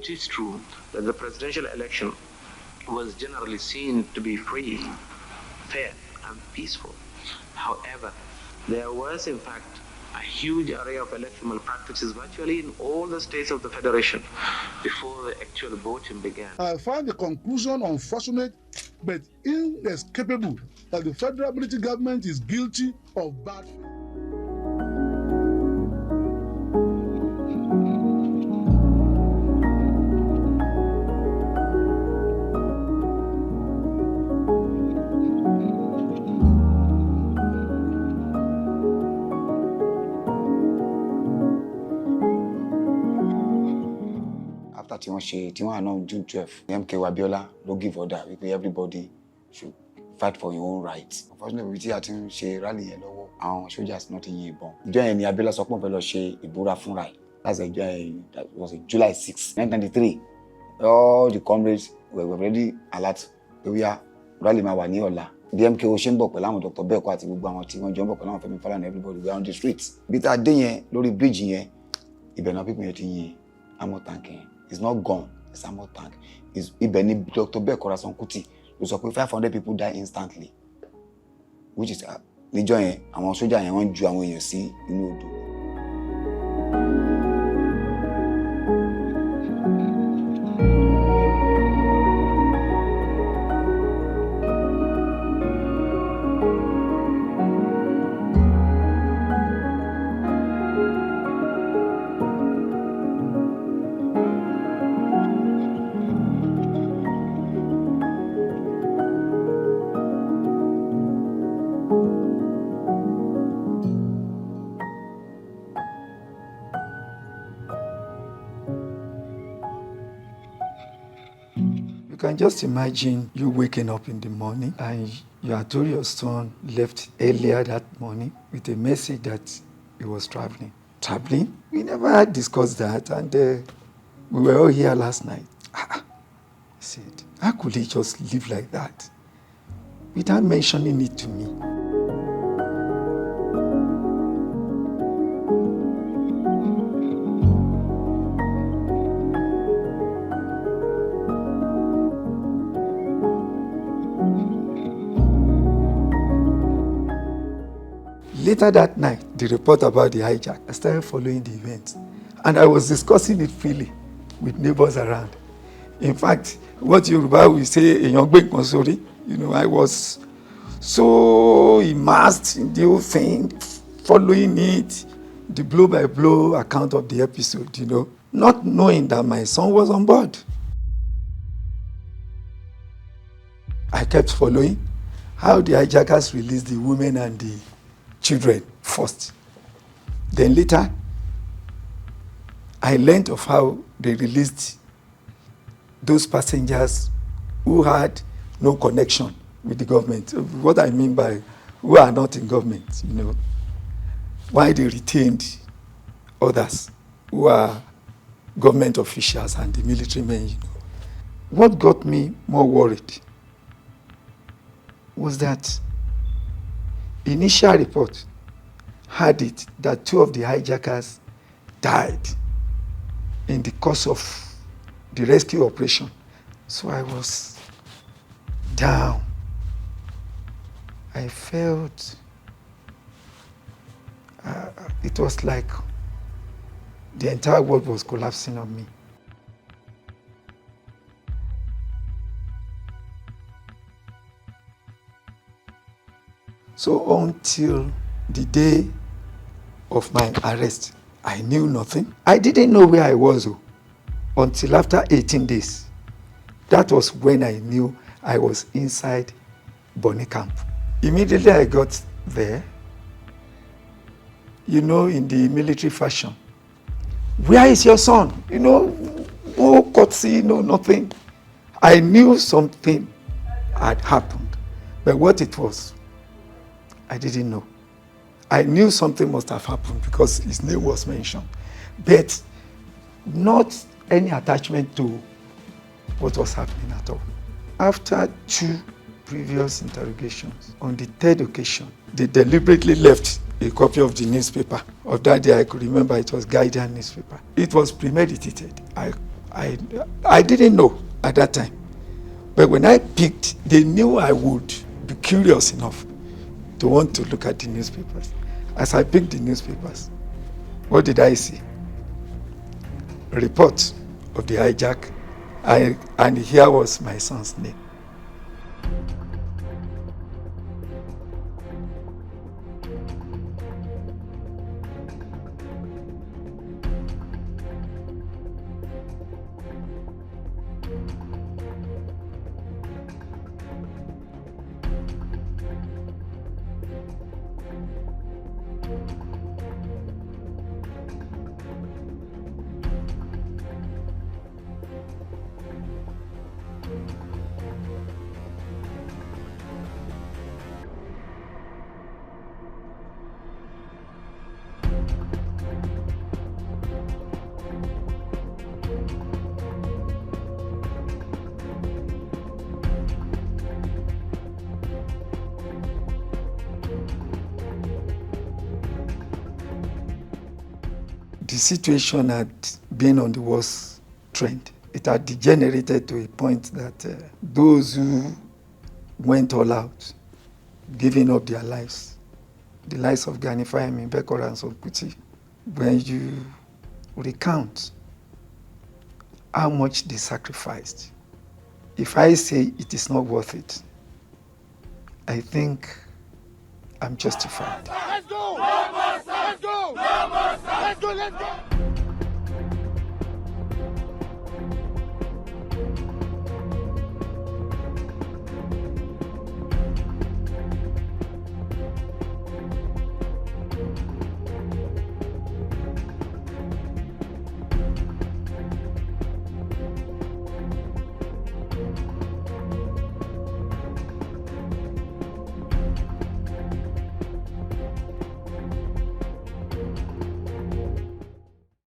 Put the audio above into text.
it is true that the presidential election was generally seen to be free, fair, and peaceful. However, there was in fact a huge array of electoral malpractices virtually in all the states of the Federation before the actual voting began. I find the conclusion unfortunate but inescapable that the federal military government is guilty of bad faith. Tí wọ́n announce June 12, MKO Abiola ló give order wípé everybody should fight for your own rights. Unfortunately, tí a ti ń ṣe rally yẹn lọ́wọ́, àwọn soldiers náà ti yin ìbọn. Ìjọ yẹn ni Abiola sọ pé òun fẹ́ lọ ṣe ìbúra fúnra ẹ̀. That was July 6, 1993. All the comrades were already alert pé wíyá rally máa wà ní ọ̀la. Bí MKO ṣe ń bọ̀ pẹ̀lú àwọn Dr. Beko àti gbogbo àwọn tí wọ́n jọ ń bọ̀ pẹ̀lú àwọn Fẹ́mi Falana, everybody were on the streets. Bí tá a dé yẹn lórí bridge yẹn, ibẹ̀ náà pípín yẹn ti yin amọ̀ tank yẹn. It's not gone. It's a more tank. Ibẹ̀ ni Dr. Beko Kuti ló sọ pé 500 people die instantly, which is níjọ́ yẹn àwọn sójà yẹn wọ́n ju àwọn èèyàn sí inú odò. You can just imagine you waking up in the morning and you had told your son left earlier that morning with a message that he was traveling. Traveling? We never discussed that, and we were all here last night. I said, how could he just live like that without mentioning it to me? Later that night, the report about the hijack, I started following the events, and I was discussing it freely with neighbors around. In fact, what Yoruba will say, I was so immersed in the whole thing, following it, the blow-by-blow account of the episode, not knowing that my son was on board. I kept following how the hijackers released the women and the children first. Then later, I learned of how they released those passengers who had no connection with the government. What I mean by who are not in government, why they retained others who are government officials and the military men. What got me more worried was that initial report had it that 2 of the hijackers died in the course of the rescue operation. So I was down. I felt it was like the entire world was collapsing on me. So until the day of my arrest, I knew nothing. I didn't know where I was until after 18 days. That was when I knew I was inside Bonny camp. Immediately I got there, in the military fashion. Where is your son? No courtesy, no nothing. I knew something had happened, but what it was, I didn't know. I knew something must have happened because his name was mentioned, but not any attachment to what was happening at all. After 2 previous interrogations, on the 3rd occasion, they deliberately left a copy of the newspaper. Of that day, I could remember it was Guardian newspaper. It was premeditated. I I didn't know at that time. But when I picked, they knew I would be curious enough to want to look at the newspapers. As I picked the newspapers, what did I see? A report of the hijack, and here was my son's name. The situation had been on the worst trend. It had degenerated to a point that those who went all out, giving up their lives, the lives of Gani Fahimi, Bekora and Sokuti, when you recount how much they sacrificed, if I say it is not worth it, I think I'm justified. Let's go! Let's go! Let's go! Let's go!